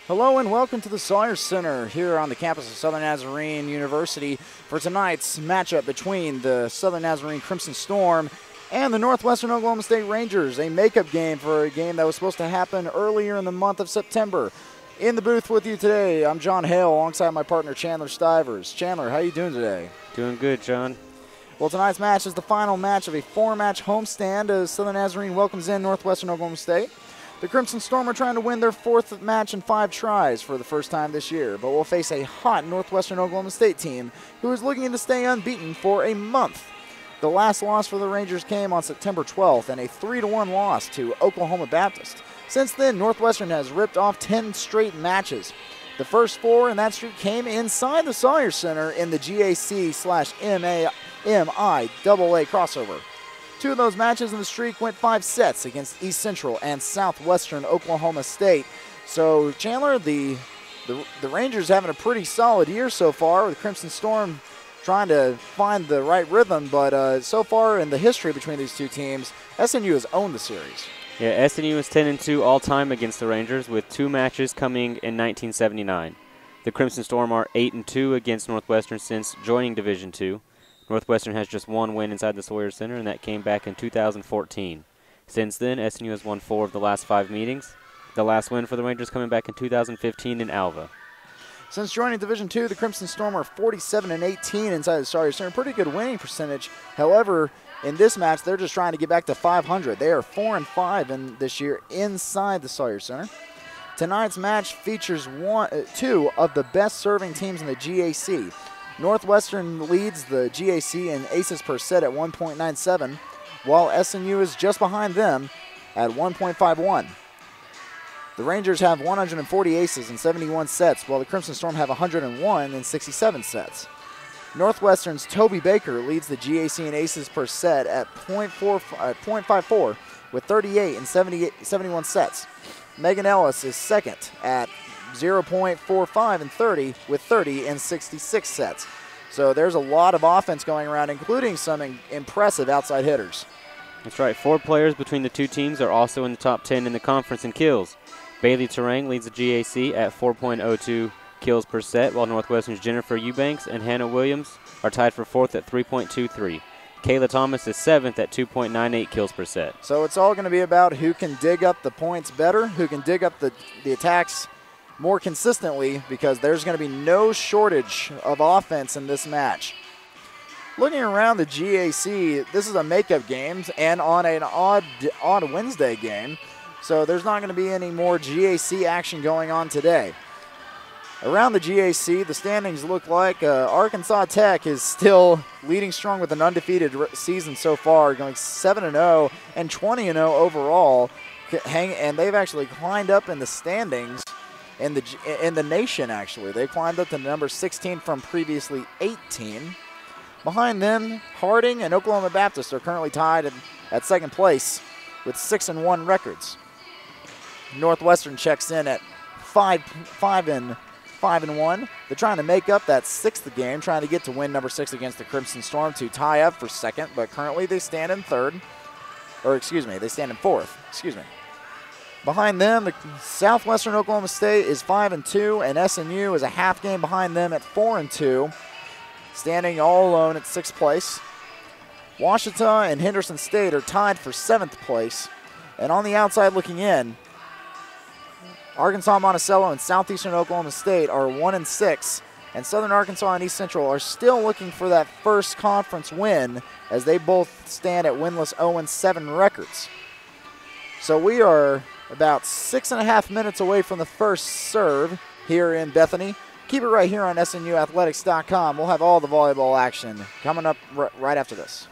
Hello and welcome to the Sawyer Center here on the campus of Southern Nazarene University for tonight's matchup between the Southern Nazarene Crimson Storm and the Northwestern Oklahoma State Rangers, a makeup game for a game that was supposed to happen earlier in the month of September. In the booth with you today, I'm John Hale alongside my partner Chandler Stivers. Chandler, how are you doing today? Doing good, John. Well, tonight's match is the final match of a four-match homestand as Southern Nazarene welcomes in Northwestern Oklahoma State. The Crimson Storm are trying to win their fourth match in 5 tries for the first time this year, but will face a hot Northwestern Oklahoma State team who is looking to stay unbeaten for a month. The last loss for the Rangers came on September 12th and a 3-1 loss to Oklahoma Baptist. Since then, Northwestern has ripped off 10 straight matches. The first 4 in that streak came inside the Sawyer Center in the GAC/MIAA crossover. 2 of those matches in the streak went 5 sets against East Central and Southwestern Oklahoma State. So, Chandler, the Rangers having a pretty solid year so far, with Crimson Storm trying to find the right rhythm, but so far in the history between these two teams, SNU has owned the series. Yeah, SNU is 10-2 all-time against the Rangers, with 2 matches coming in 1979. The Crimson Storm are 8-2 against Northwestern since joining Division II. Northwestern has just 1 win inside the Sawyer Center, and that came back in 2014. Since then, SNU has won 4 of the last 5 meetings. The last win for the Rangers coming back in 2015 in Alva. Since joining Division II, the Crimson Storm are 47-18 inside the Sawyer Center. Pretty good winning percentage. However, in this match, they're just trying to get back to 500. They are 4-5 in this year inside the Sawyer Center. Tonight's match features 2 of the best serving teams in the GAC. Northwestern leads the GAC in aces per set at 1.97, while SNU is just behind them at 1.51. The Rangers have 140 aces in 71 sets, while the Crimson Storm have 101 in 67 sets. Northwestern's Toby Baker leads the GAC in aces per set at 0.54 with 38 in 71 sets. Megan Ellis is second at 0.45 and 30 with 30 in 66 sets. So there's a lot of offense going around, including some impressive outside hitters. That's right. 4 players between the two teams are also in the top 10 in the conference in kills. Bailey Terang leads the GAC at 4.02 kills per set, while Northwestern's Jennifer Eubanks and Hannah Williams are tied for 4th at 3.23. Kayla Thomas is 7th at 2.98 kills per set. So it's all going to be about who can dig up the points better, who can dig up the attacks more consistently, because there's going to be no shortage of offense in this match. Looking around the GAC, this is a makeup game and on an odd Wednesday game, so there's not going to be any more GAC action going on today. Around the GAC, the standings look like Arkansas Tech is still leading strong with an undefeated season so far, going 7-0 and 20-0 overall, and they've actually climbed up in the standings in the nation. Actually, they climbed up to number 16 from previously 18. Behind them, Harding and Oklahoma Baptist are currently tied at second place with 6-1 records. Northwestern checks in at 5-1. They're trying to make up that 6th game, trying to get to win number 6 against the Crimson Storm to tie up for second, but currently they stand in they stand in 4th. Behind them, the Southwestern Oklahoma State is 5-2, and SNU is a half game behind them at 4-2, standing all alone at 6th place. Washita and Henderson State are tied for 7th place, and on the outside looking in, Arkansas Monticello and Southeastern Oklahoma State are 1-6, and Southern Arkansas and East Central are still looking for that first conference win, as they both stand at winless 0-7 records. So we are about 6.5 minutes away from the first serve here in Bethany. Keep it right here on SNUathletics.com. We'll have all the volleyball action coming up right after this.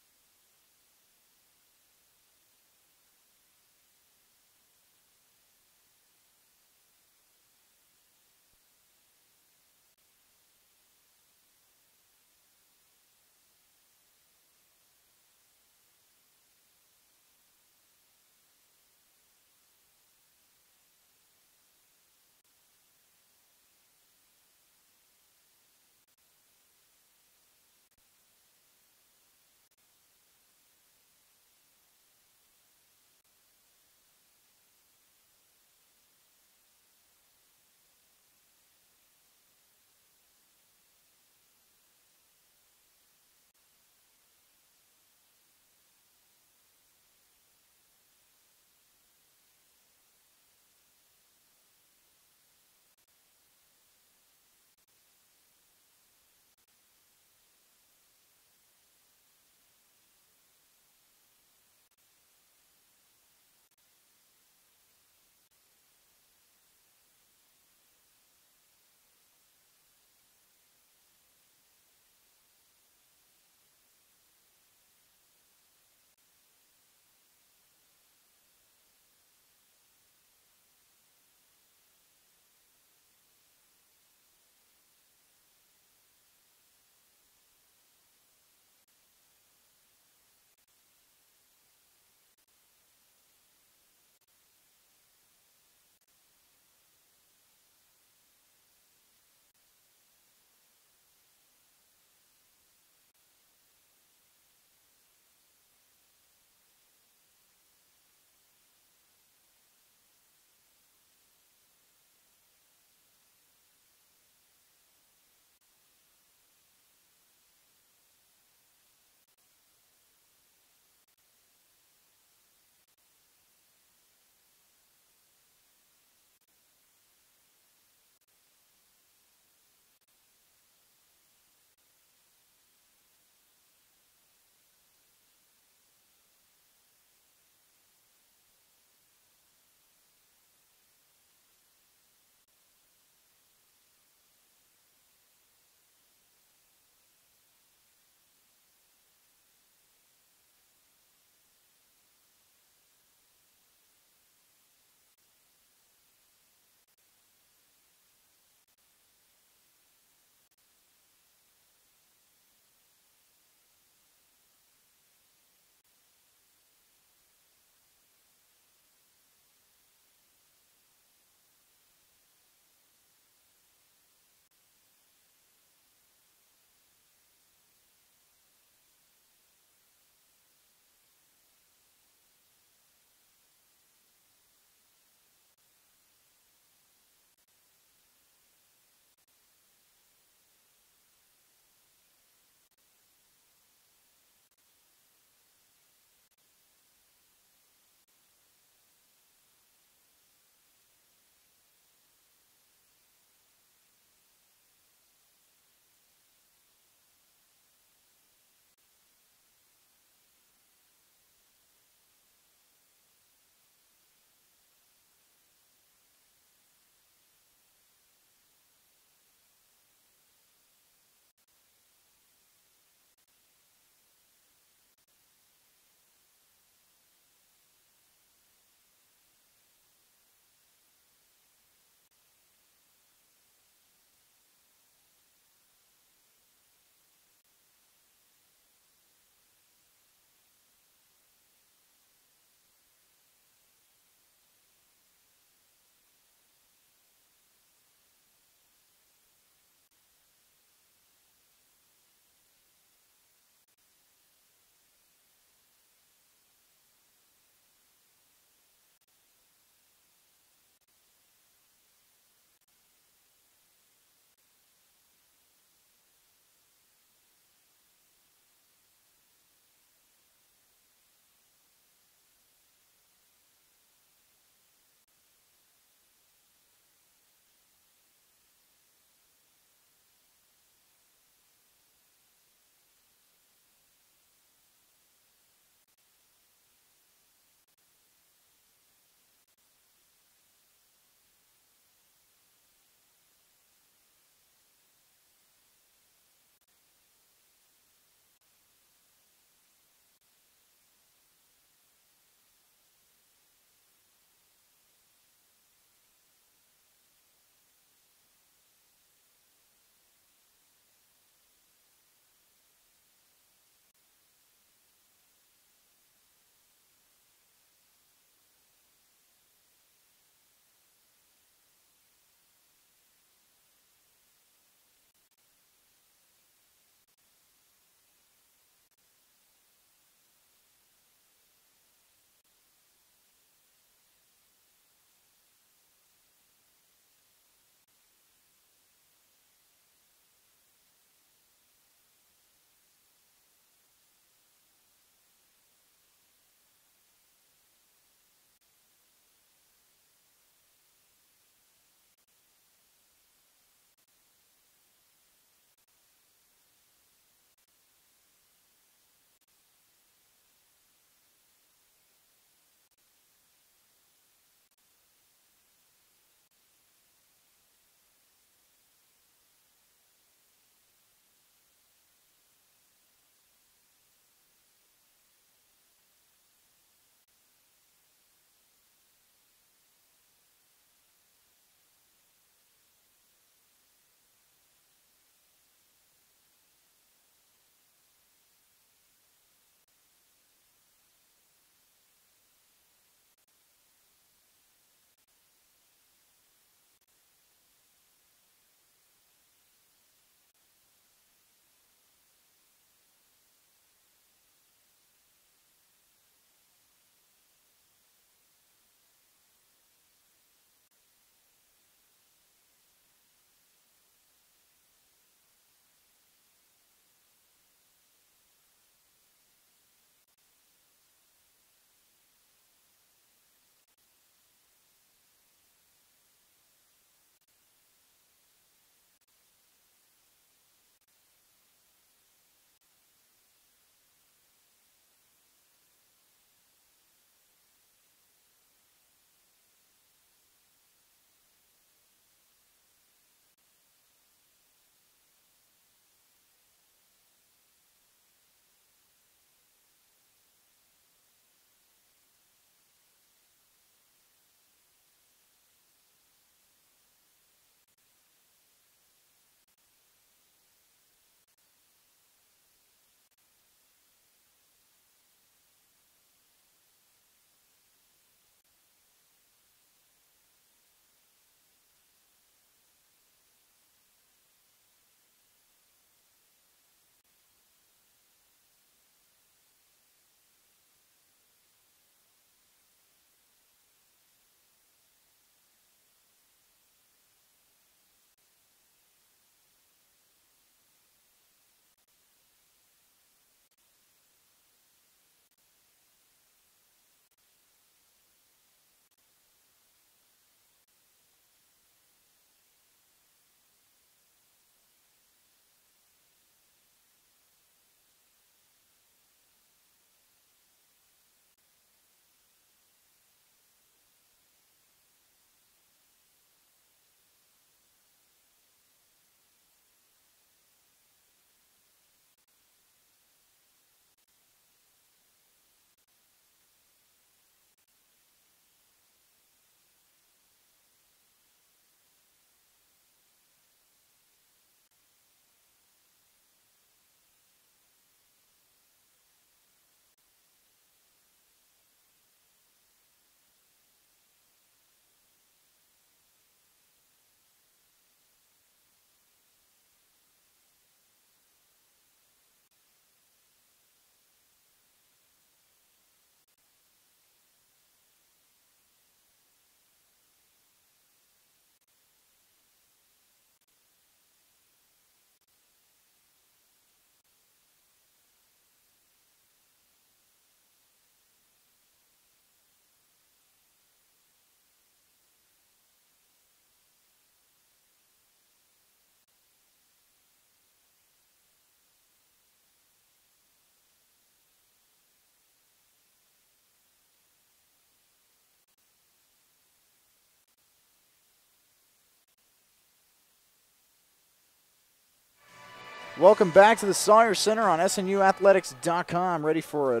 Welcome back to the Sawyer Center on SNUathletics.com. Ready for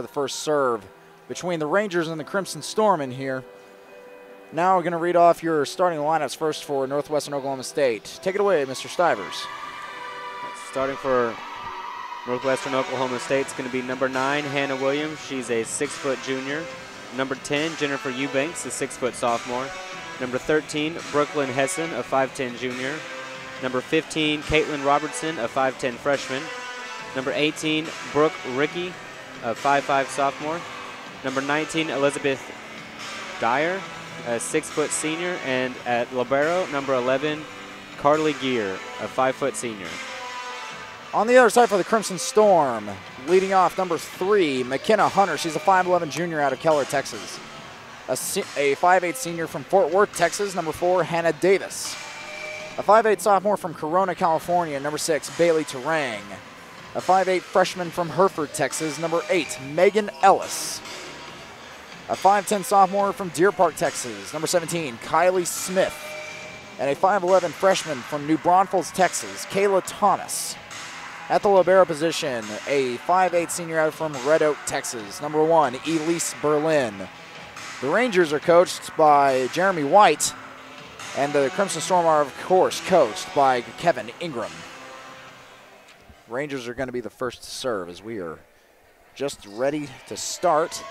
the first serve between the Rangers and the Crimson Storm in here. Now we're going to read off your starting lineups first for Northwestern Oklahoma State. Take it away, Mr. Stivers. Starting for Northwestern Oklahoma State, it's going to be number 9, Hannah Williams. She's a 6-foot junior. Number 10, Jennifer Eubanks, a 6-foot sophomore. Number 13, Brooklyn Hessen, a 5'10 junior. Number 15, Caitlin Robertson, a 5'10 freshman. Number 18, Brooke Rickey, a 5'5 sophomore. Number 19, Elizabeth Dyer, a 6-foot senior. And at libero, number 11, Carly Gear, a 5-foot senior. On the other side for the Crimson Storm, leading off number 3, McKenna Hunter. She's a 5'11 junior out of Keller, Texas. A 5'8 senior from Fort Worth, Texas. Number 4, Hannah Davis. A 5'8 sophomore from Corona, California. Number 6, Bailey Terang. A 5'8 freshman from Hereford, Texas. Number 8, Megan Ellis. A 5'10 sophomore from Deer Park, Texas. Number 17, Kylie Smith. And a 5'11 freshman from New Braunfels, Texas, Kayla Thomas. At the libero position, a 5'8 senior out from Red Oak, Texas. Number 1, Elise Berlin. The Rangers are coached by Jeremy White, and the Crimson Storm are, of course, coached by Kevin Ingram. Rangers are going to be the first to serve as we are just ready to start.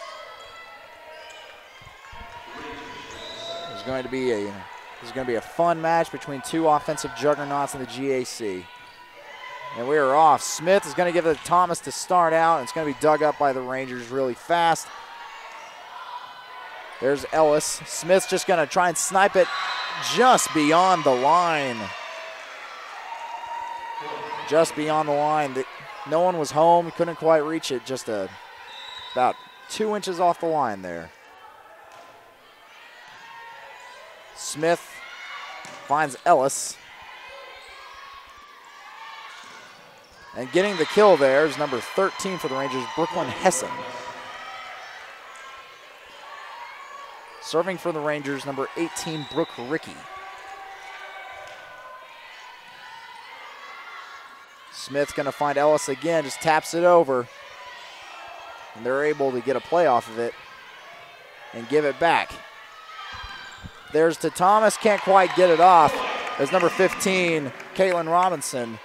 This is going to be a fun match between two offensive juggernauts in the GAC. And we are off. Smith is going to give it to Thomas to start out, and it's going to be dug up by the Rangers really fast. There's Ellis. Smith's just going to try and snipe it just beyond the line. Just beyond the line. No one was home. Couldn't quite reach it. Just about 2 inches off the line there. Smith finds Ellis. And getting the kill there is number 13 for the Rangers, Brooklyn Hessen. Serving for the Rangers, number 18, Brooke Rickey. Smith's going to find Ellis again, just taps it over. And they're able to get a play off of it and give it back. There's to Thomas, can't quite get it off. As number 15, Caitlin Robinson,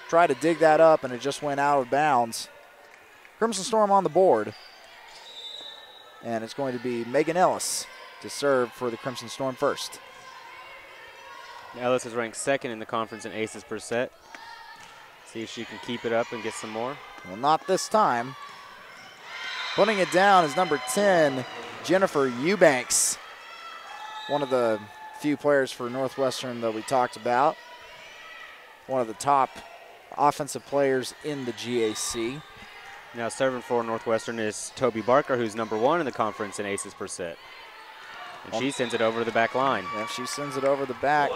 tried to dig that up, and it just went out of bounds. Crimson Storm on the board. And it's going to be Megan Ellis to serve for the Crimson Storm first. Ellis is ranked 2nd in the conference in aces per set. See if she can keep it up and get some more. Well, not this time. Putting it down is number 10, Jennifer Eubanks. One of the few players for Northwestern that we talked about. One of the top offensive players in the GAC. Now serving for Northwestern is Toby Barker, who's number 1 in the conference in aces per set. And she sends it over to the back line. Yeah, she sends it over the back.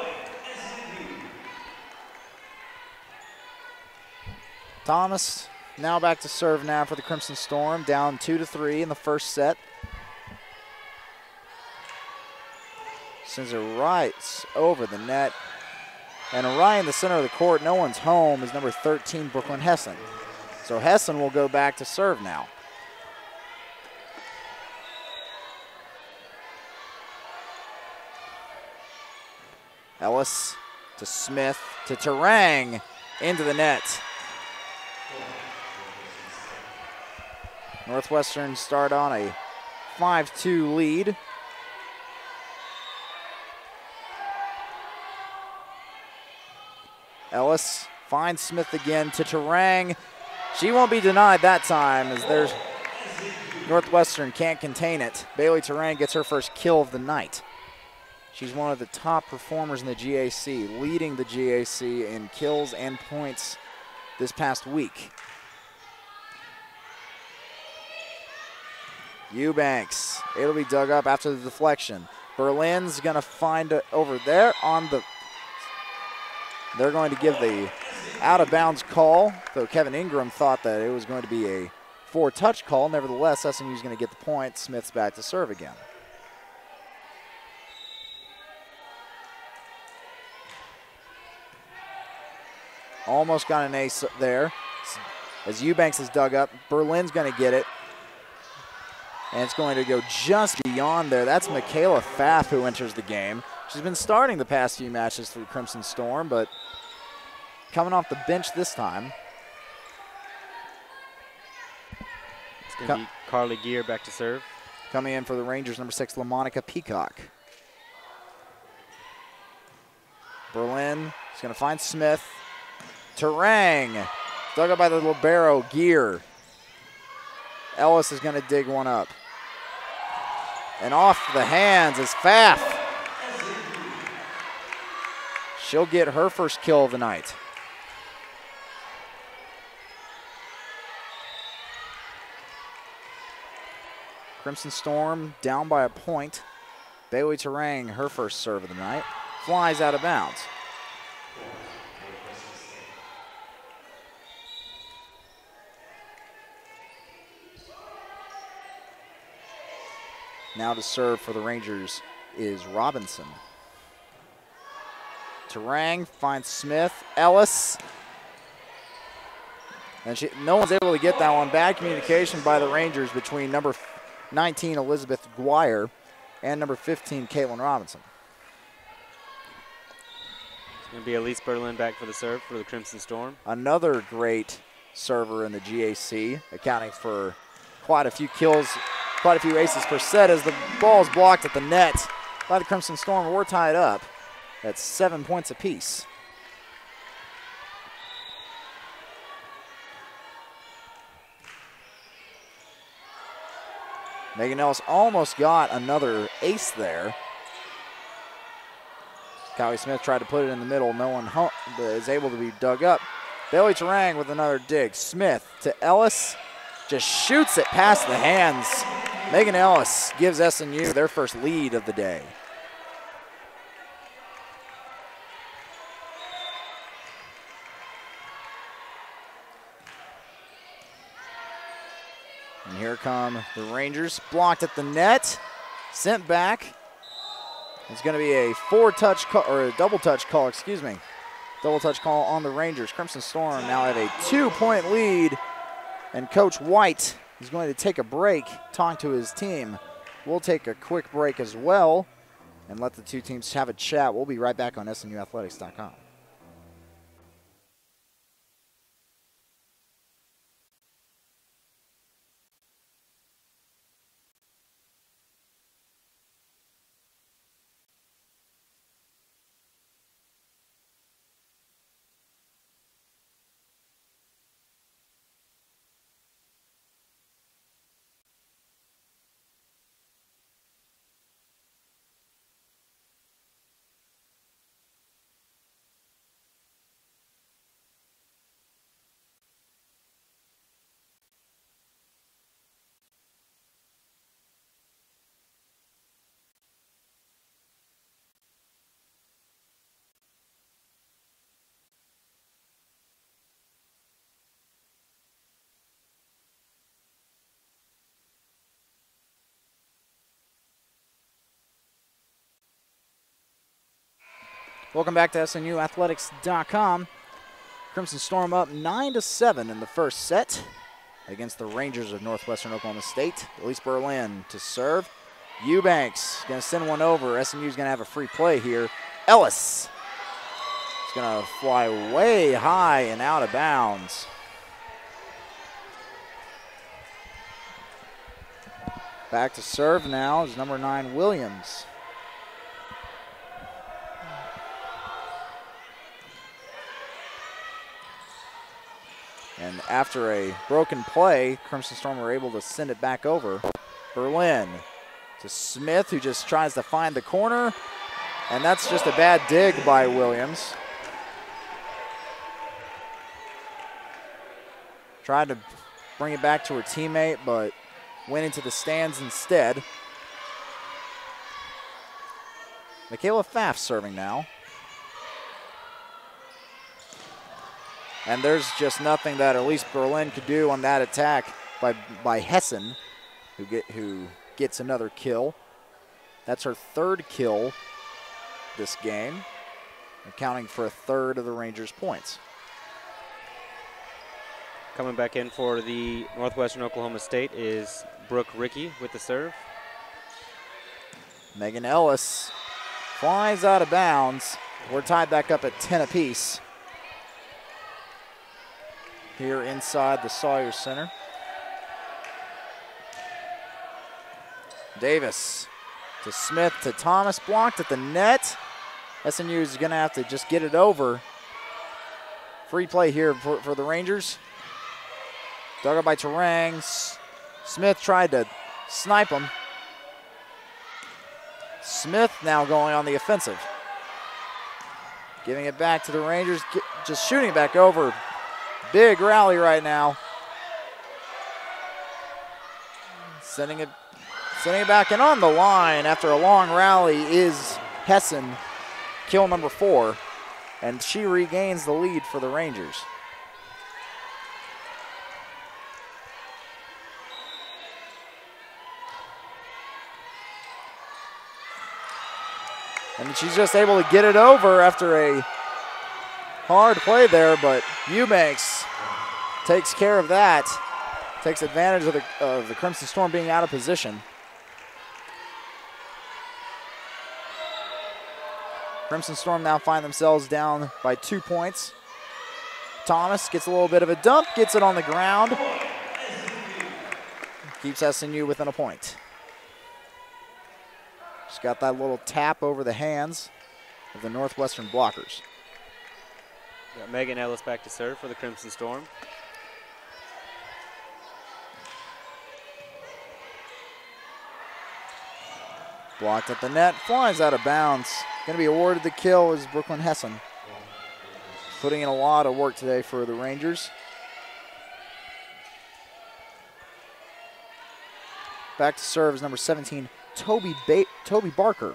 Thomas now back to serve now for the Crimson Storm, down 2-3 in the first set. Sends it right over the net. And right in the center of the court, no one's home, is number 13, Brooklyn Hessen. So Hessen will go back to serve now. Ellis to Smith to Terang into the net. Northwestern start on a 5-2 lead. Ellis finds Smith again to Terang. She won't be denied that time as there's Northwestern can't contain it. Bailey Terang gets her first kill of the night. She's one of the top performers in the GAC, leading the GAC in kills and points this past week. Eubanks, it'll be dug up after the deflection. Berlin's gonna find it over there on the, they're going to give the out of bounds call, though Kevin Ingram thought that it was going to be a 4-touch call. Nevertheless, SMU's going to get the point. Smith's back to serve again. Almost got an ace there. As Eubanks is dug up, Berlin's going to get it. And it's going to go just beyond there. That's Michaela Pfaff who enters the game. She's been starting the past few matches for Crimson Storm, but coming off the bench this time. It's going to be Carly Gear back to serve. Coming in for the Rangers, number 6, LaMonica Peacock. Berlin is going to find Smith. Terang, dug up by the libero, Gear. Ellis is going to dig one up. And off the hands is Pfaff. She'll get her first kill of the night. Crimson Storm down by a point. Bailey Terang, her first serve of the night, flies out of bounds. Now to serve for the Rangers is Robinson. Terang finds Smith. Ellis. And no one's able to get that one. Bad communication by the Rangers between number 19, Elizabeth Dwyer, and number 15, Caitlin Robinson. It's going to be Elise Berlin back for the serve for the Crimson Storm. Another great server in the GAC, accounting for quite a few kills, quite a few aces per set as the ball is blocked at the net by the Crimson Storm. We're tied up at 7 points apiece. Megan Ellis almost got another ace there. Kylie Smith tried to put it in the middle. No one is able to be dug up. Bailey Terang with another dig. Smith to Ellis. Just shoots it past the hands. Megan Ellis gives SNU their first lead of the day. And here come the Rangers. Blocked at the net. Sent back. It's going to be a four-touch call, or a double-touch call, excuse me. Double-touch call on the Rangers. Crimson Storm now have a 2-point lead. And Coach White is going to take a break, talk to his team. We'll take a quick break as well and let the two teams have a chat. We'll be right back on SNUathletics.com. Welcome back to SNUathletics.com. Crimson Storm up 9-7 in the first set against the Rangers of Northwestern Oklahoma State. Elise Berlin to serve. Eubanks going to send one over. SNU's going to have a free play here. Ellis is going to fly way high and out of bounds. Back to serve now is number 9, Williams. And after a broken play, Crimson Storm were able to send it back over. Berlin to Smith, who just tries to find the corner. And that's just a bad dig by Williams. Tried to bring it back to her teammate, but went into the stands instead. Michaela Pfaff serving now. And there's just nothing that Elise Berlin could do on that attack by Hessen, who gets another kill. That's her third kill this game, accounting for a third of the Rangers' points. Coming back in for the Northwestern Oklahoma State is Brooke Rickey with the serve. Megan Ellis flies out of bounds. We're tied back up at 10 apiece here inside the Sawyer Center. Davis to Smith to Thomas, blocked at the net. SNU is going to have to just get it over. Free play here for the Rangers. Dug up by Terang. Smith tried to snipe him. Smith now going on the offensive. Giving it back to the Rangers, just shooting it back over. Big rally right now. Sending it back, and on the line after a long rally is Hessen, kill number 4, and she regains the lead for the Rangers. And she's just able to get it over after a hard play there, but Eubanks takes care of that, takes advantage of the Crimson Storm being out of position. Crimson Storm now find themselves down by 2 points. Thomas gets a little bit of a dump, gets it on the ground. Keeps SNU within a point. Just got that little tap over the hands of the Northwestern blockers. Got Megan Ellis back to serve for the Crimson Storm. Blocked at the net, flies out of bounds. Going to be awarded the kill is Brooklyn Hessen. Putting in a lot of work today for the Rangers. Back to serve is number 17, Toby Barker.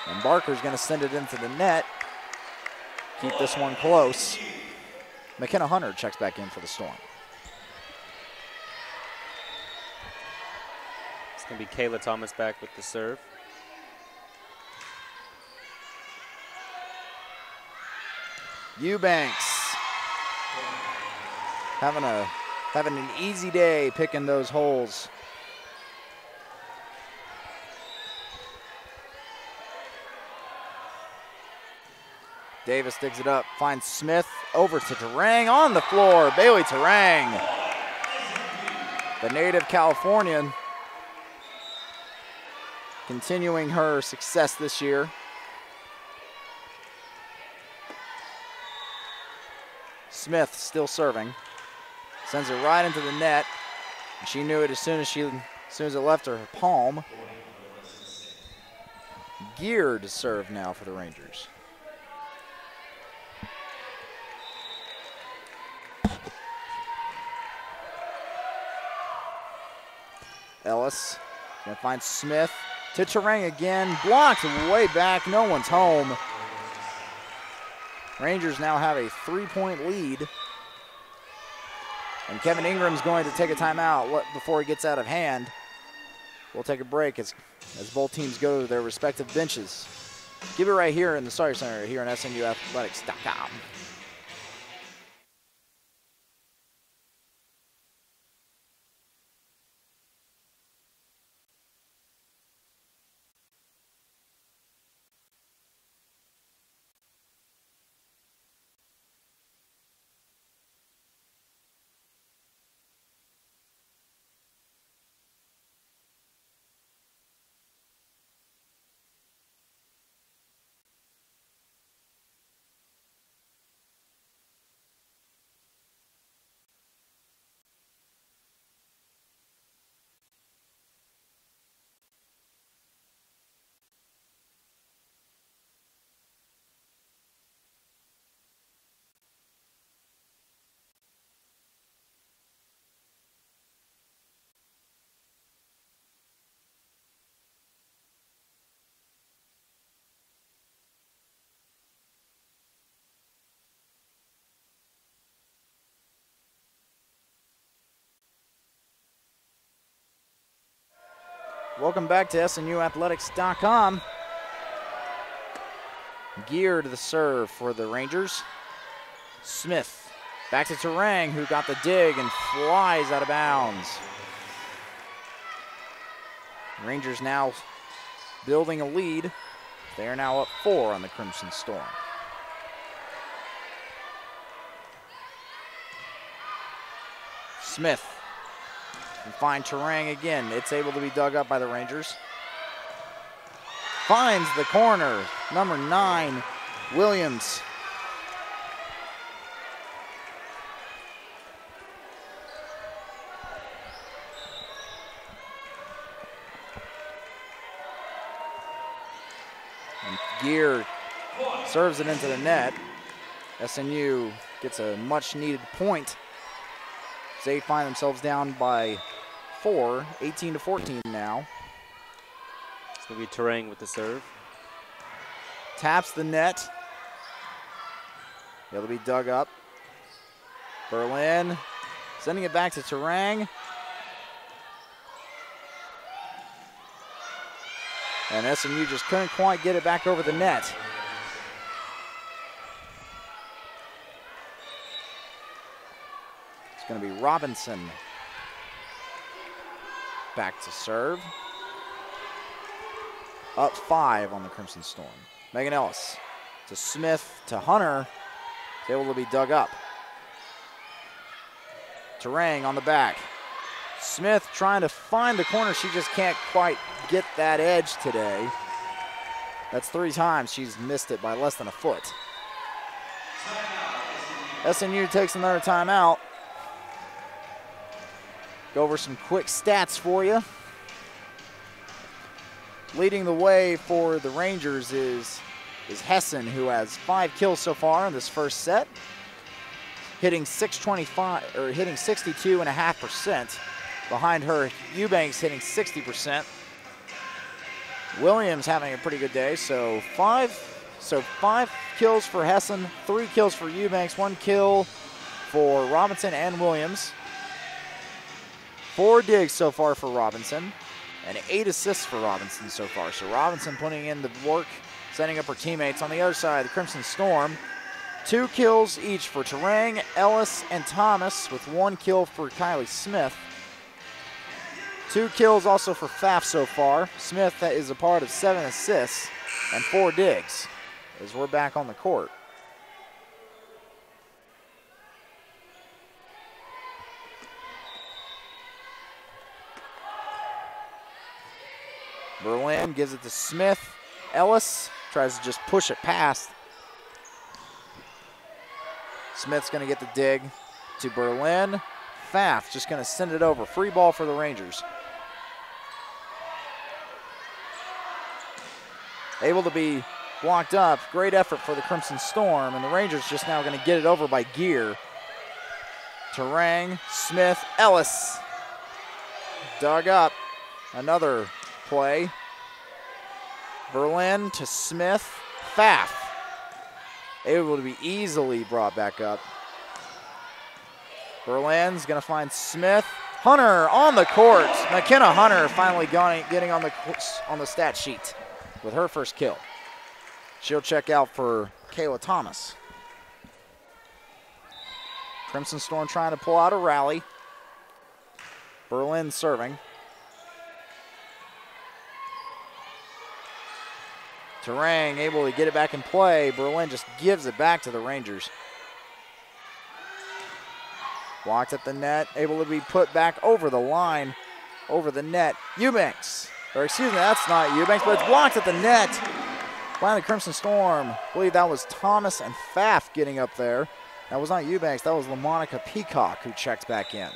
And Barker's going to send it into the net. Keep this one close. McKenna Hunter checks back in for the Storm. It's going to be Kayla Thomas back with the serve. Eubanks having an easy day picking those holes. Davis digs it up, finds Smith, over to Terang on the floor. Bailey Terang, the native Californian, continuing her success this year. Smith still serving, sends it right into the net. She knew it as soon as it left her palm. Geared serve now for the Rangers. Ellis gonna find Smith to Terang again, blocked way back, no one's home. Rangers now have a 3-point lead. And Kevin Ingram's going to take a timeout before he gets out of hand. We'll take a break as both teams go to their respective benches. Keep it right here in the Sawyer Center here on SNUathletics.com. Welcome back to SNUathletics.com. Gear to the serve for the Rangers. Smith back to Terang, who got the dig and flies out of bounds. Rangers now building a lead. They are now up 4 on the Crimson Storm. Smith can find Terang again. It's able to be dug up by the Rangers. Finds the corner, number 9, Williams. And Gear serves it into the net. SNU gets a much needed point. They find themselves down by 4, 18-14 now. It's going to be Terang with the serve. Taps the net. It'll be dug up. Berlin sending it back to Terang. And SNU just couldn't quite get it back over the net. It's going to be Robinson. Back to serve. Up 5 on the Crimson Storm. Megan Ellis to Smith to Hunter. It's able to be dug up. Terang on the back. Smith trying to find the corner. She just can't quite get that edge today. That's 3 times she's missed it by less than a foot. SNU takes another timeout. Go over some quick stats for you. Leading the way for the Rangers is Hessen, who has 5 kills so far in this first set, hitting 625 or hitting 62.5%. Behind her, Eubanks hitting 60%. Williams having a pretty good day, so 5 kills for Hessen, 3 kills for Eubanks, 1 kill for Robinson and Williams. 4 digs so far for Robinson, and 8 assists for Robinson so far. So Robinson putting in the work, setting up her teammates. On the other side, the Crimson Storm, 2 kills each for Terang, Ellis, and Thomas, with 1 kill for Kylie Smith. 2 kills also for Pfaff so far. Smith is a part of 7 assists and 4 digs as we're back on the court. Berlin gives it to Smith. Ellis tries to just push it past. Smith's going to get the dig to Berlin. Pfaff just going to send it over. Free ball for the Rangers. Able to be blocked up. Great effort for the Crimson Storm, and the Rangers just now going to get it over by Gear. Terang, Smith, Ellis. Dug up. Another play. Berlin to Smith. Pfaff able to be easily brought back up. Berlin's going to find Smith. Hunter on the court. McKenna Hunter finally getting on the stat sheet with her first kill. She'll check out for Kayla Thomas. Crimson Storm trying to pull out a rally. Berlin serving. Terang able to get it back in play. Berlin just gives it back to the Rangers. Blocked at the net, able to be put back over the line, over the net. Eubanks, or excuse me, that's not Eubanks, but it's blocked at the net by the Crimson Storm. I believe that was Thomas and Pfaff getting up there. That was not Eubanks, that was LaMonica Peacock who checked back in.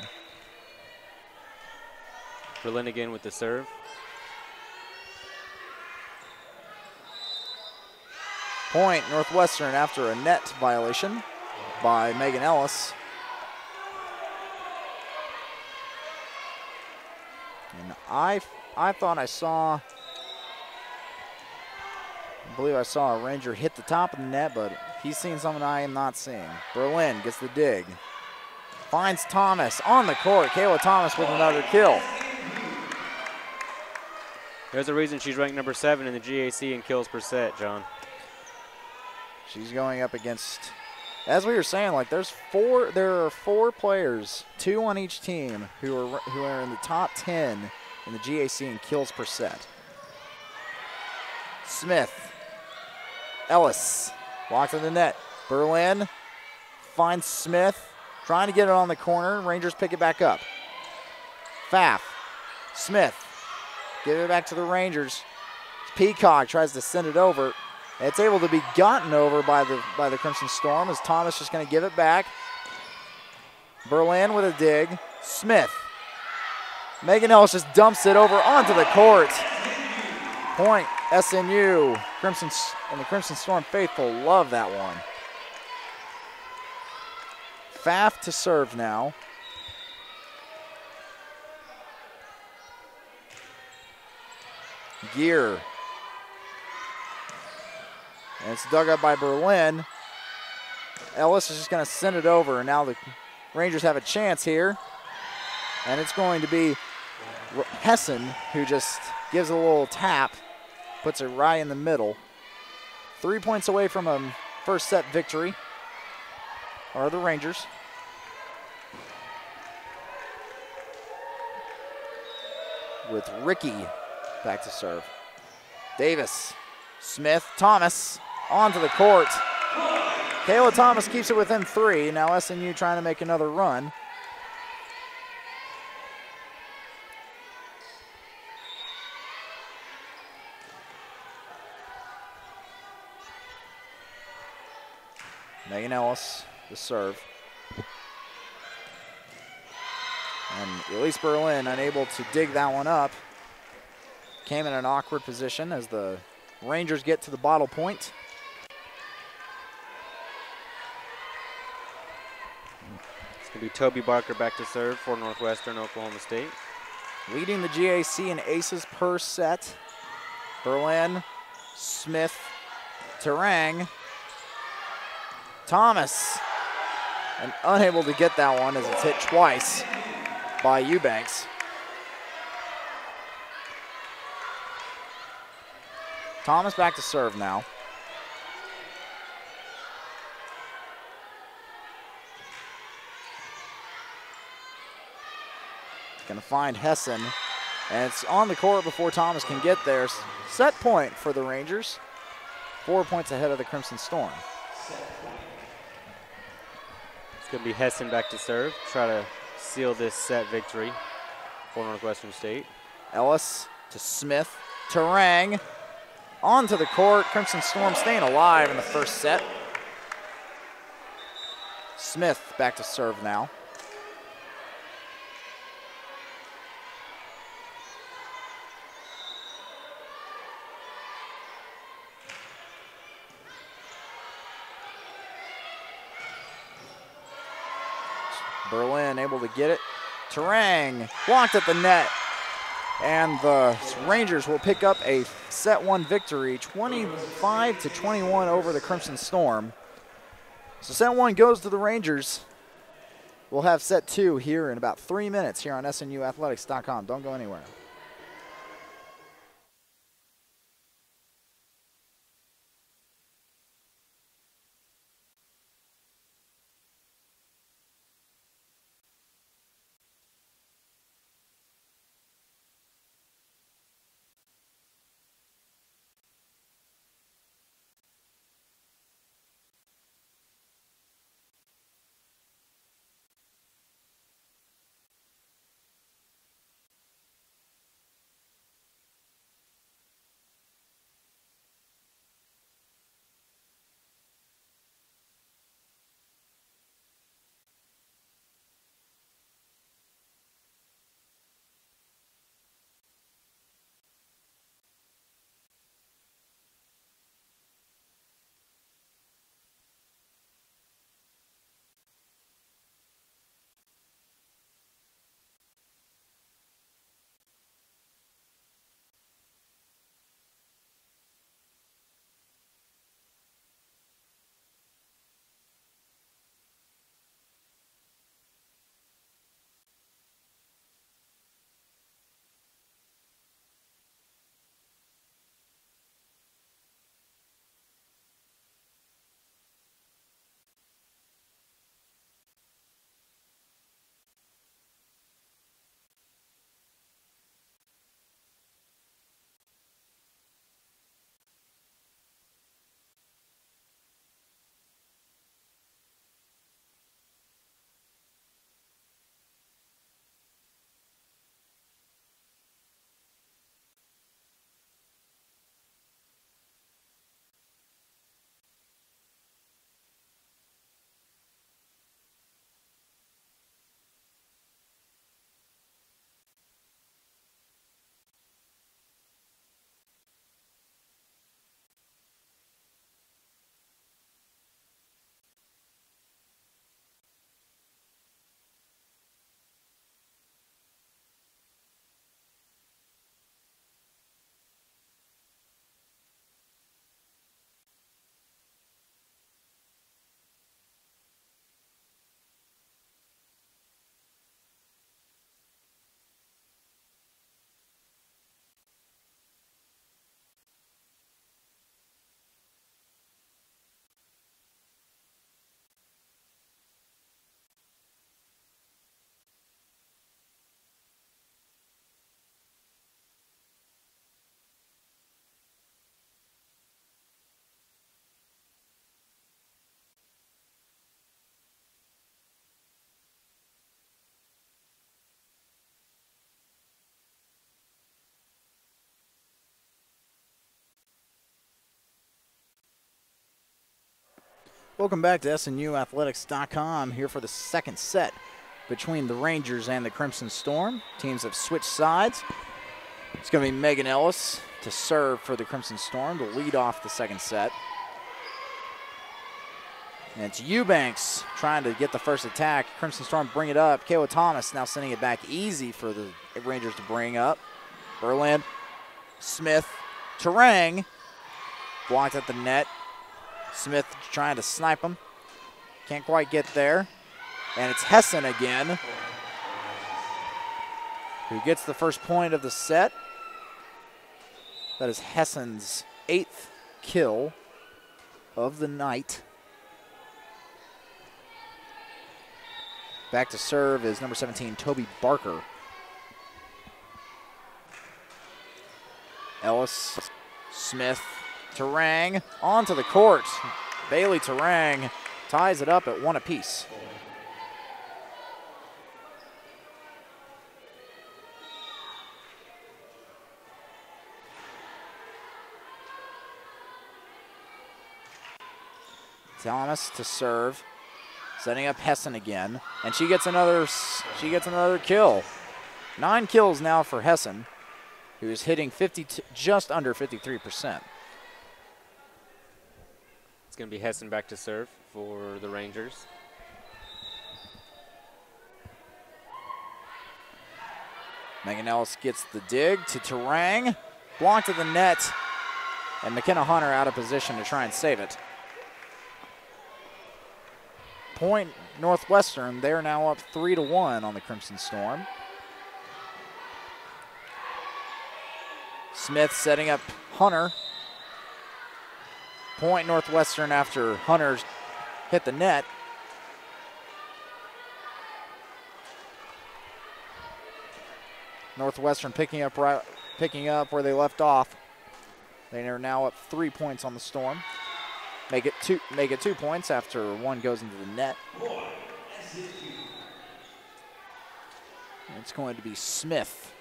Berlin again with the serve. Point Northwestern after a net violation by Megan Ellis. And I thought I believe I saw a Ranger hit the top of the net, but he's seeing something I am not seeing. Berlin gets the dig. Finds Thomas on the court. Kayla Thomas with another kill. There's a reason she's ranked number 7 in the GAC in kills per set, John. She's going up against, as we were saying, like there are four players, 2 on each team, who are in the top 10 in the GAC in kills per set. Smith, Ellis, walks in the net. Berlin finds Smith, trying to get it on the corner. Rangers pick it back up. Pfaff, Smith, give it back to the Rangers. Peacock tries to send it over. It's able to be gotten over by the Crimson Storm as Thomas just going to give it back. Berlin with a dig. Smith. Megan Ellis just dumps it over onto the court. Point SNU. Crimson and the Crimson Storm faithful love that one. Pfaff to serve now. Gear. And it's dug up by Berlin. Ellis is just going to send it over, and now the Rangers have a chance here. And it's going to be Hessen who just gives a little tap, puts it right in the middle. 3 points away from a first set victory are the Rangers. With Ricky back to serve. Davis, Smith, Thomas onto the court. Kayla Thomas keeps it within 3. Now SNU trying to make another run. Megan Ellis, the serve. And Elise Berlin unable to dig that one up. Came in an awkward position as the Rangers get to the bottle point. It's going to be Toby Barker back to serve for Northwestern Oklahoma State. Leading the GAC in aces per set. Berlin, Smith, Terang, Thomas. And unable to get that one as it's hit twice by Eubanks. Thomas back to serve now. Going to find Hessen, and it's on the court before Thomas can get there. Set point for the Rangers. 4 points ahead of the Crimson Storm. It's going to be Hessen back to serve, try to seal this set victory for Northwestern State. Ellis to Smith, Terang, onto the court. Crimson Storm staying alive in the first set. Smith back to serve now. Berlin able to get it. Terang blocked at the net. And the Rangers will pick up a set 1 victory, 25-21 over the Crimson Storm. So set 1 goes to the Rangers. We'll have set 2 here in about 3 minutes here on SNUathletics.com. Don't go anywhere. Welcome back to SNUathletics.com, here for the second set between the Rangers and the Crimson Storm. Teams have switched sides. It's going to be Megan Ellis to serve for the Crimson Storm to lead off the second set. And it's Eubanks trying to get the first attack. Crimson Storm bring it up. Kayla Thomas now sending it back easy for the Rangers to bring up. Berlin, Smith, Terang, blocked at the net. Smith trying to snipe him. Can't quite get there. And it's Hessen again, who gets the first point of the set. That is Hessen's 8th kill of the night. Back to serve is number 17, Toby Barker. Ellis, Smith, Terang onto the court. Bailey Terang ties it up at 1 apiece. Thomas to serve, setting up Hessen again, and she gets another kill. 9 kills now for Hessen, who is hitting just under 53%. It's going to be Hessen back to serve for the Rangers. Megan Ellis gets the dig to Terang, blocked at the net, and McKenna Hunter out of position to try and save it. Point Northwestern, they're now up 3-1 on the Crimson Storm. Smith setting up Hunter. Point Northwestern after Hunter's hit the net. Northwestern picking up where they left off. They are now up 3 points on the Storm. Make it 2 points after one goes into the net. It's going to be Smith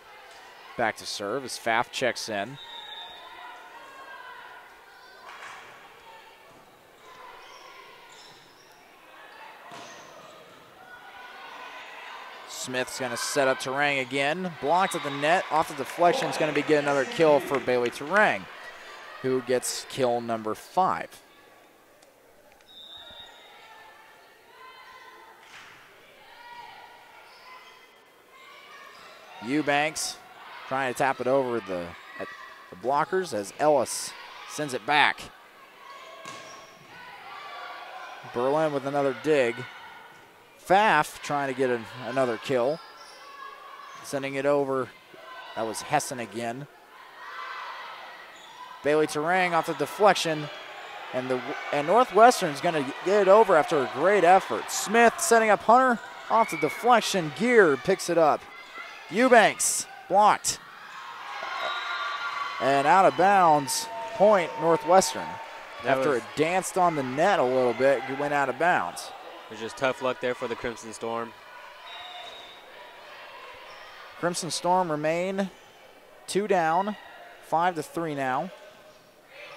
back to serve as Pfaff checks in. Smith's going to set up Terang again. Blocked at the net. Off the deflection is going to be get another kill for Bailey Terang, who gets kill number 5. Eubanks trying to tap it over the blockers as Ellis sends it back. Berlin with another dig. Pfaff trying to get another kill. Sending it over. That was Hessen again. Bailey Terang off the deflection. And Northwestern's going to get it over after a great effort. Smith setting up Hunter off the deflection. Gear picks it up. Eubanks blocked. And out of bounds, point Northwestern. After it danced on the net a little bit, it went out of bounds. It was just tough luck there for the Crimson Storm. Crimson Storm remain 2 down, 5-3 now.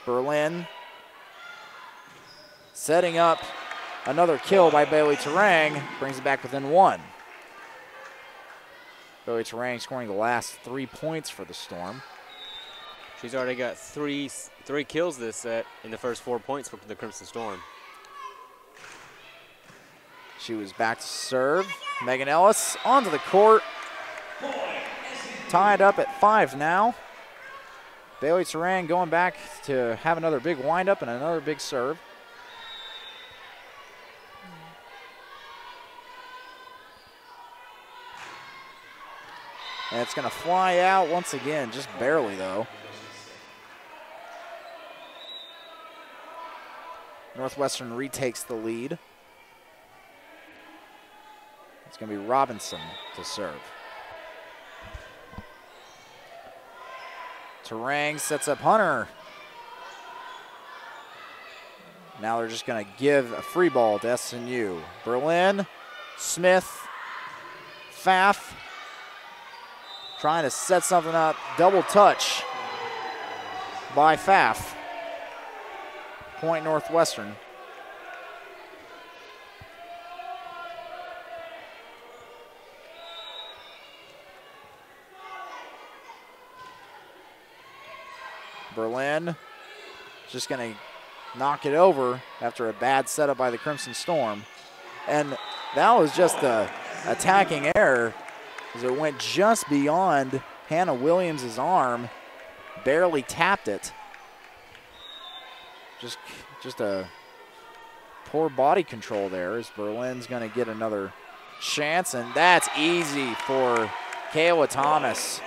Berlin setting up another kill by Bailey Terang, brings it back within 1. Bailey Terang scoring the last 3 points for the Storm. She's already got three kills this set in the first 4 points for the Crimson Storm. She was back to serve. Megan Ellis onto the court. Tied up at 5 now. Bailey Terang going back to have another big windup and another big serve. And it's going to fly out once again, just barely though. Northwestern retakes the lead. It's going to be Robinson to serve. Terang sets up Hunter. Now they're just going to give a free ball to SNU. Berlin, Smith, Pfaff. Trying to set something up. Double touch by Pfaff. Point Northwestern. Berlin just going to knock it over after a bad setup by the Crimson Storm. And that was just a attacking error as it went just beyond Hannah Williams' arm, barely tapped it. Just a poor body control there as Berlin's going to get another chance, and that's easy for Kayla Thomas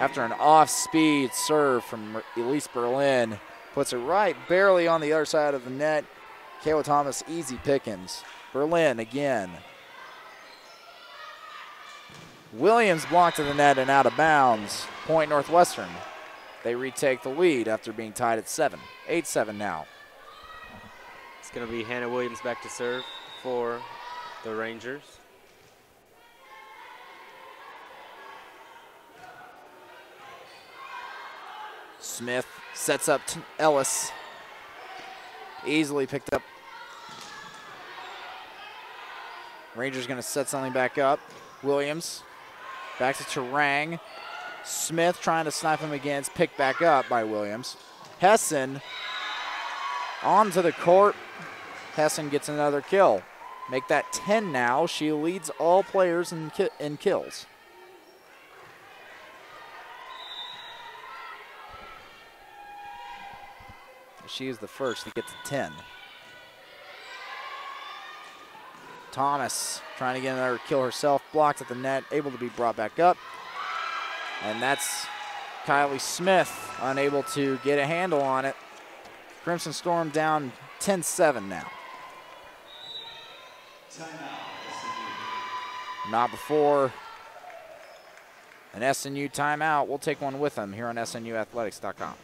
after an off-speed serve from Elise Berlin. Puts it right barely on the other side of the net. Kayla Thomas, easy pickings. Berlin again. Williams blocked to the net and out of bounds. Point Northwestern. They retake the lead after being tied at 7. 8-7 now. It's going to be Hannah Williams back to serve for the Rangers. Smith sets up Ellis. Easily picked up. Rangers going to set something back up. Williams back to Terang. Smith trying to snipe him again. It's picked back up by Williams. Hessen onto the court. Hessen gets another kill. Make that 10 now. She leads all players in kills. She is the first to get to 10. Thomas trying to get another kill herself. Blocked at the net. Able to be brought back up. And that's Kylie Smith unable to get a handle on it. Crimson Storm down 10-7 now. Not before an SNU timeout. We'll take one with them here on SNUathletics.com.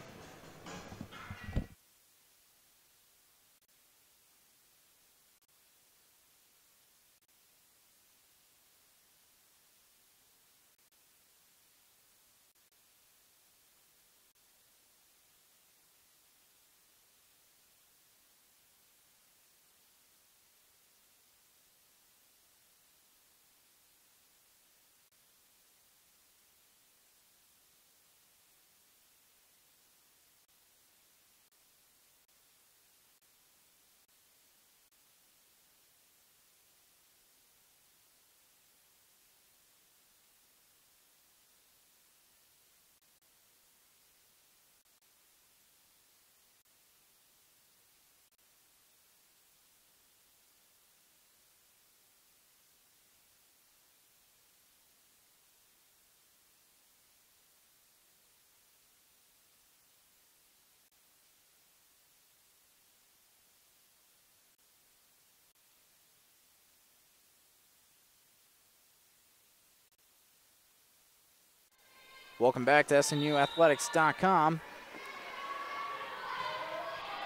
Welcome back to SNUathletics.com.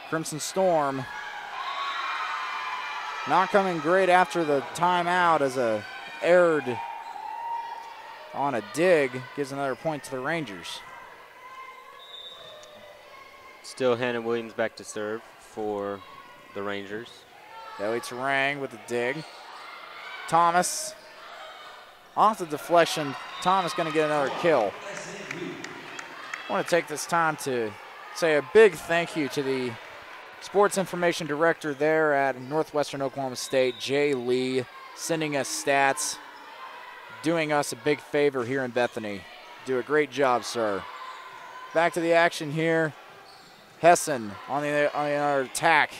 Crimson Storm not coming great after the timeout as a erred on a dig. Gives another point to the Rangers. Still Hannah Williams back to serve for the Rangers. Ellie Terang with the dig. Thomas off the deflection. Thomas going to get another kill. I want to take this time to say a big thank you to the sports information director there at Northwestern Oklahoma State, Jay Lee, sending us stats, doing us a big favor here in Bethany. Do a great job, sir. Back to the action here. Hessen on the attack.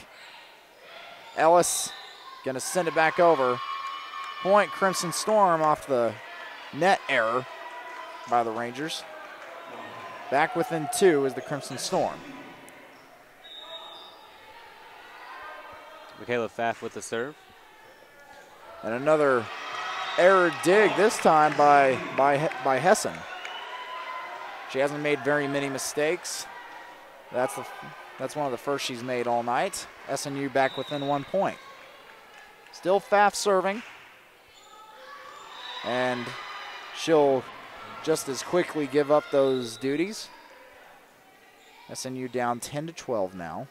Ellis going to send it back over. Point Crimson Storm off the net error by the Rangers. Back within 2 is the Crimson Storm. Michaela Pfaff with the serve. And another error dig, this time by Hessen. She hasn't made very many mistakes. That's one of the first she's made all night. SNU back within 1 point. Still Pfaff serving. And she'll just as quickly give up those duties. SNU down 10-12 now.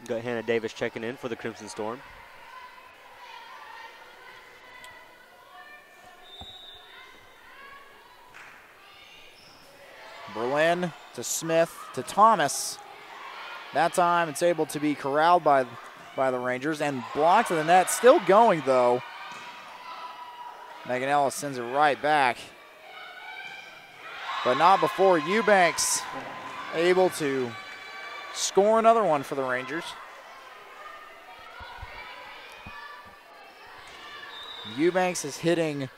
Got Hannah Davis checking in for the Crimson Storm. Berlin to Smith to Thomas. That time it's able to be corralled by the Rangers and blocked to the net. Still going though. Megan Ellis sends it right back. But not before Eubanks able to score another one for the Rangers. Eubanks is hitting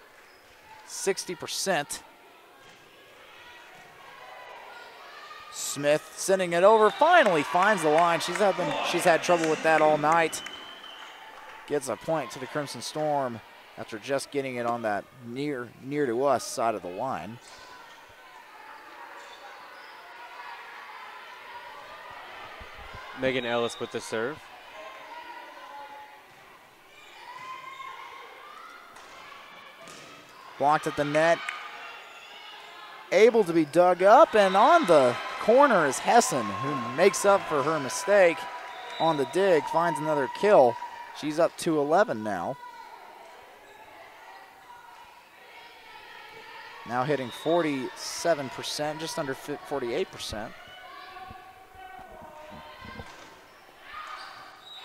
60%. Smith sending it over, finally finds the line. She's had trouble with that all night. Gets a point to the Crimson Storm after just getting it on that near to us side of the line. Megan Ellis with the serve. Blocked at the net. Able to be dug up, and on the corner is Hessen, who makes up for her mistake on the dig, finds another kill. She's up to 11 now. Now hitting 47%, just under 48%.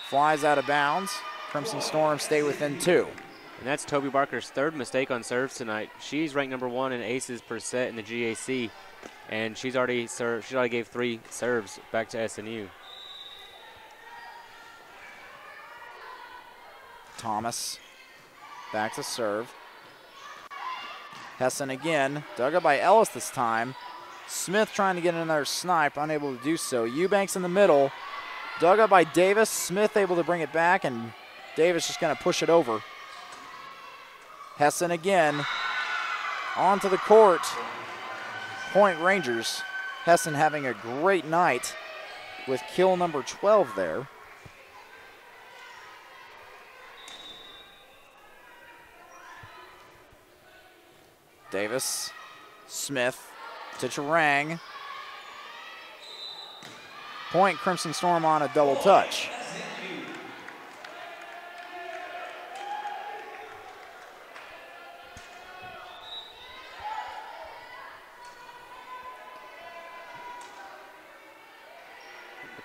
Flies out of bounds. Crimson Storm stay within 2. And that's Toby Barker's third mistake on serves tonight. She's ranked number 1 in aces per set in the GAC, and she's already served. She already gave 3 serves back to SNU. Thomas back to serve. Hessen again, dug up by Ellis this time. Smith trying to get another snipe, unable to do so. Eubanks in the middle, dug up by Davis. Smith able to bring it back, and Davis just going to push it over. Hessen again, onto the court. Point Rangers. Hessen having a great night with kill number 12 there. Davis, Smith to Terang. Point Crimson Storm on a double touch.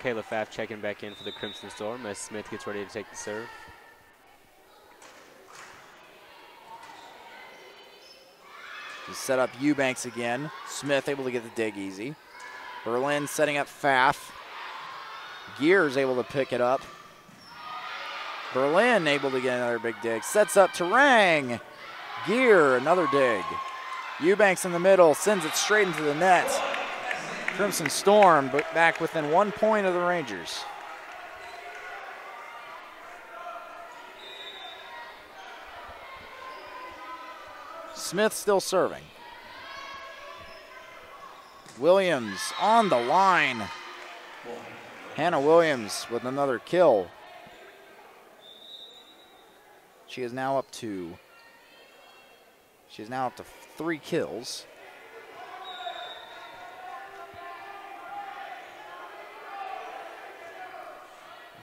Kayla Pfaff checking back in for the Crimson Storm as Smith gets ready to take the serve. Set up Eubanks again. Smith able to get the dig easy. Berlin setting up Pfaff. Gears able to pick it up. Berlin able to get another big dig. Sets up Terang. Gear, another dig. Eubanks in the middle, sends it straight into the net. Crimson Storm back within 1 point of the Rangers. Smith still serving. Williams on the line. Hannah Williams with another kill. She is now up to 3 kills.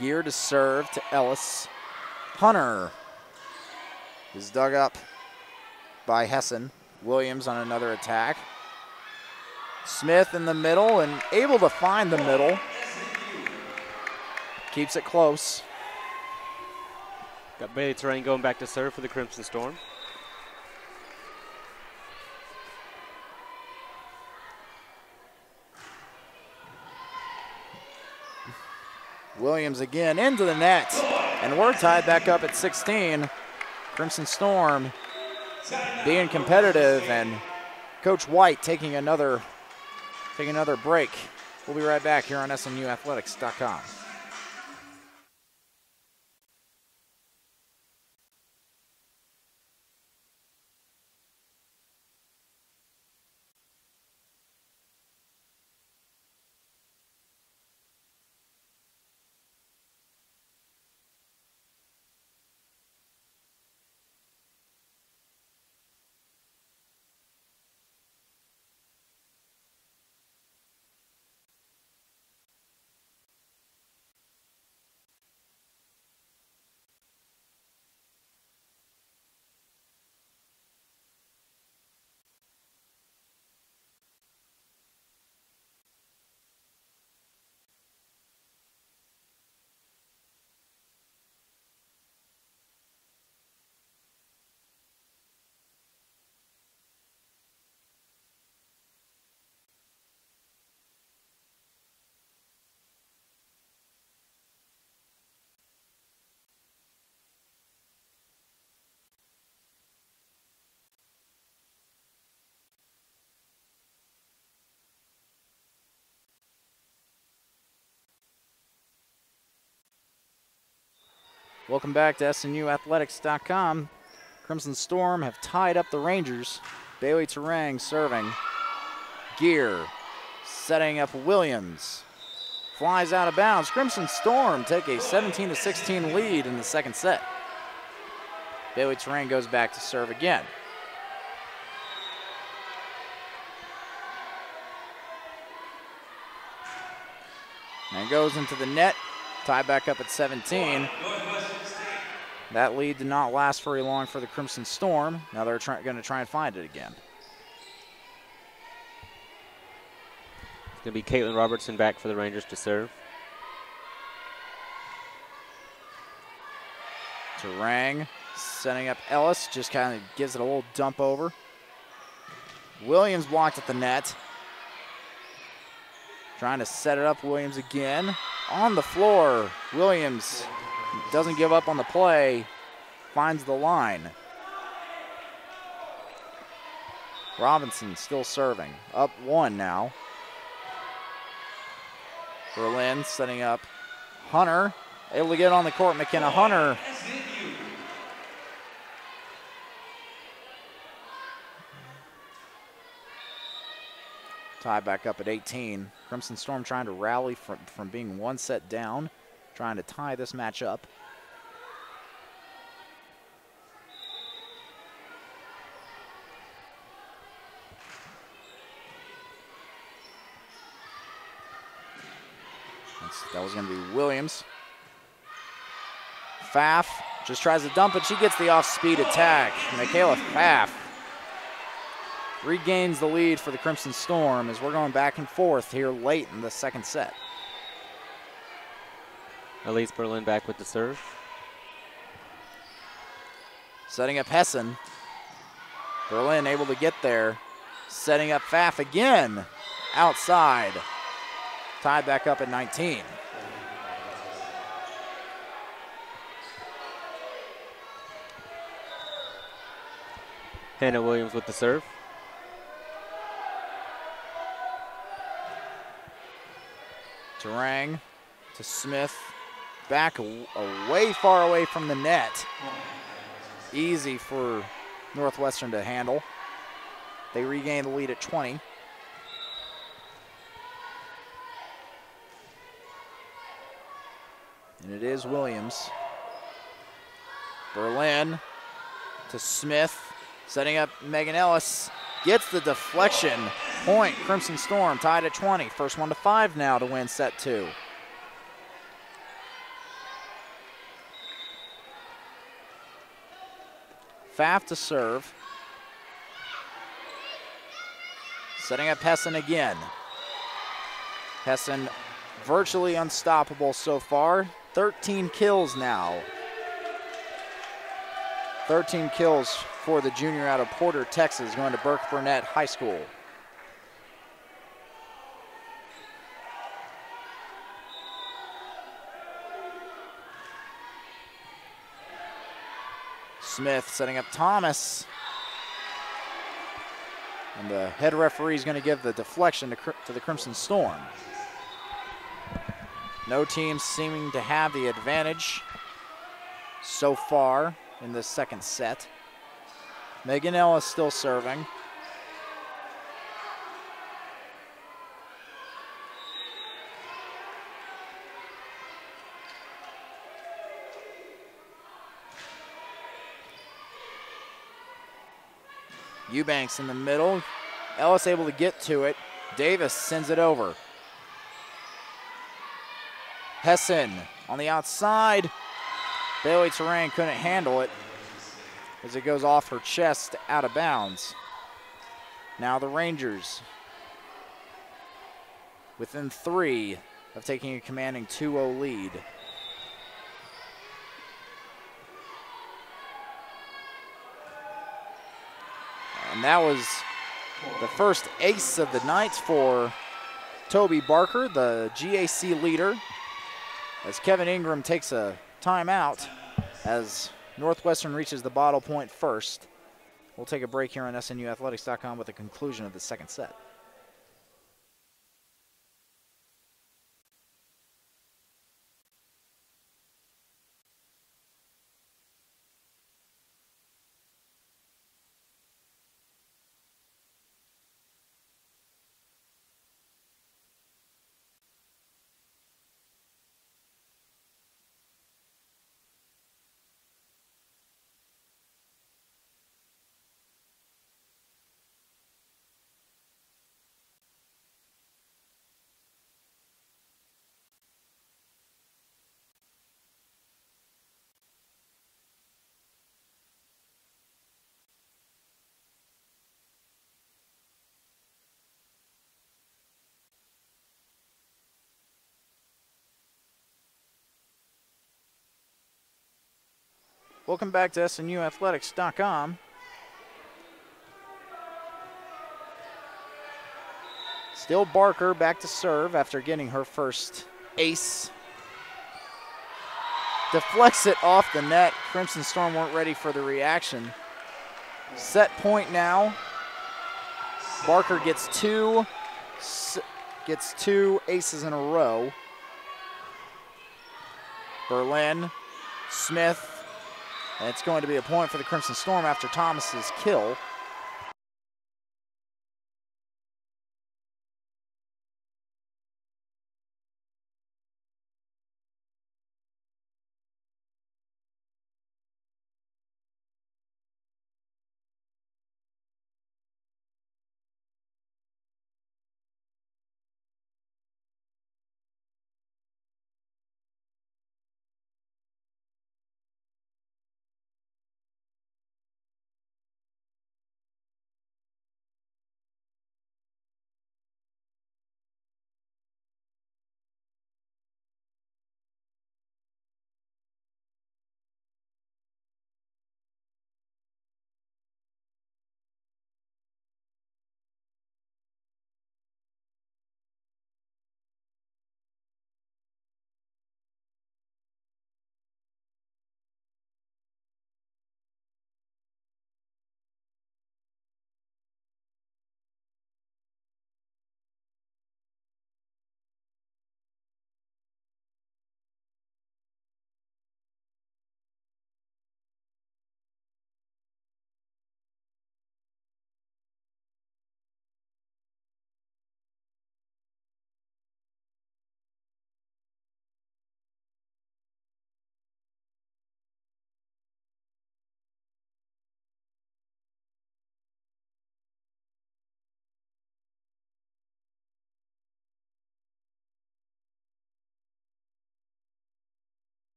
Gear to serve to Ellis. Hunter is dug up by Hessen. Williams on another attack. Smith in the middle and able to find the middle. Keeps it close. Got Bailey Terrain going back to serve for the Crimson Storm. Williams again into the net. And we're tied back up at 16. Crimson Storm being competitive, and Coach White taking another break. We'll be right back here on SNUathletics.com. Welcome back to SNUathletics.com. Crimson Storm have tied up the Rangers. Bailey Terang serving. Gear setting up Williams. Flies out of bounds. Crimson Storm take a 17-16 lead in the second set. Bailey Terang goes back to serve again. And goes into the net. Tie back up at 17. That lead did not last very long for the Crimson Storm. Now they're going to try and find it again. It's going to be Caitlin Robertson back for the Rangers to serve. Terang setting up Ellis, just kind of gives it a little dump over. Williams blocked at the net. Trying to set it up, Williams again. On the floor, Williams doesn't give up on the play, finds the line. Robinson still serving, up 1 now. Berlin setting up Hunter, able to get on the court. McKenna Hunter. Tie back up at 18. Crimson Storm trying to rally from being 1 set down, trying to tie this match up. That was going to be Williams. Pfaff just tries to dump it. She gets the off-speed attack. Michaela Pfaff regains the lead for the Crimson Storm as we're going back and forth here late in the second set. Elise Berlin back with the serve. Setting up Hessen. Berlin able to get there. Setting up Pfaff again. Outside. Tied back up at 19. Hannah Williams with the serve. Terang to Smith. Back away, far away from the net. Easy for Northwestern to handle. They regain the lead at 20. And it is Williams. Berlin to Smith. Setting up Megan Ellis. Gets the deflection. Point, Crimson Storm tied at 20. First 1 to 5 now to win set 2. Pfaff to serve. Setting up Hessen again. Hessen virtually unstoppable so far. 13 kills now. 13 kills for the junior out of Porter, Texas, going to Burke Burnett High School. Smith setting up Thomas. And the head referee is going to give the deflection to the Crimson Storm. No team seeming to have the advantage so far in this second set. Megan Ellis still serving. Eubanks in the middle. Ellis able to get to it. Davis sends it over. Hessen on the outside. Bailey Terang couldn't handle it as it goes off her chest out of bounds. Now the Rangers within 3 of taking a commanding 2-0 lead. And that was the first ace of the night for Toby Barker, the GAC leader, as Kevin Ingram takes a timeout as Northwestern reaches the bottle point first. We'll take a break here on SNUathletics.com with the conclusion of the second set. Welcome back to SNUathletics.com. Still Barker back to serve after getting her first ace. Deflects it off the net. Crimson Storm weren't ready for the reaction. Set point now. Barker gets two aces in a row. Berlin, Smith, and it's going to be a point for the Crimson Storm after Thomas's kill.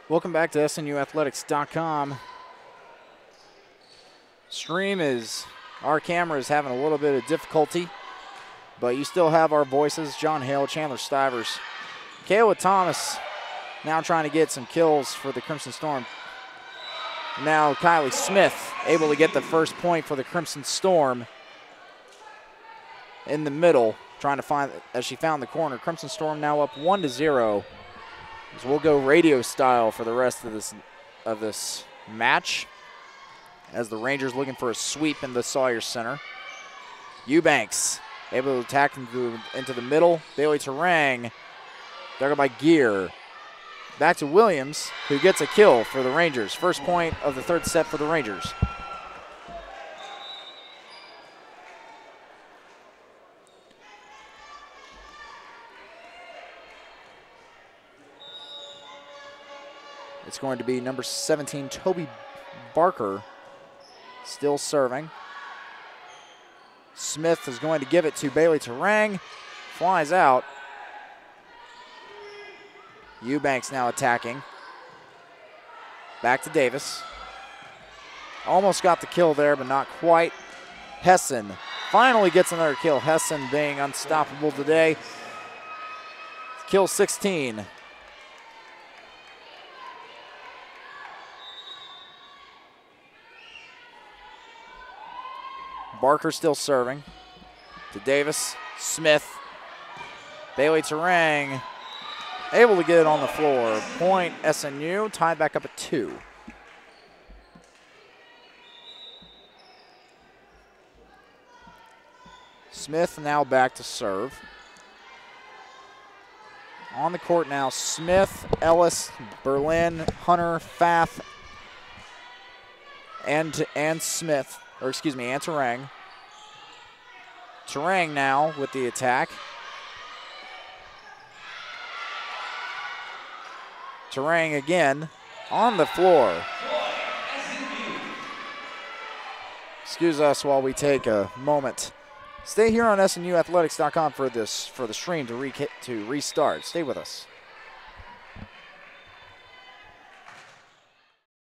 Welcome back to SNUathletics.com. Our camera is having a little bit of difficulty, but you still have our voices. John Hale, Chandler Stivers. Kayla Thomas now trying to get some kills for the Crimson Storm. Now Kylie Smith able to get the first point for the Crimson Storm in the middle, trying to find, as she found the corner. Crimson Storm now up 1-0. So we'll go radio style for the rest of this match, as the Rangers looking for a sweep in the Sawyer Center. Eubanks able to attack into the middle. Bailey Terang, dug by Gear. Back to Williams, who gets a kill for the Rangers. First point of the third set for the Rangers. It's going to be number 17, Toby Barker, still serving. Smith is going to give it to Bailey Terang. Flies out. Eubanks now attacking. Back to Davis. Almost got the kill there, but not quite. Hessen finally gets another kill. Hessen being unstoppable today. Kill 16. Barker still serving. To Davis. Smith. Bailey Terang able to get it on the floor. Point SNU, tied back up at 2. Smith now back to serve. On the court now, Smith, Ellis, Berlin, Hunter, Fath, and Smith, or excuse me, and Terang. Terang now with the attack. Terang again on the floor. Excuse us while we take a moment. Stay here on SNUathletics.com for the stream to restart. Stay with us.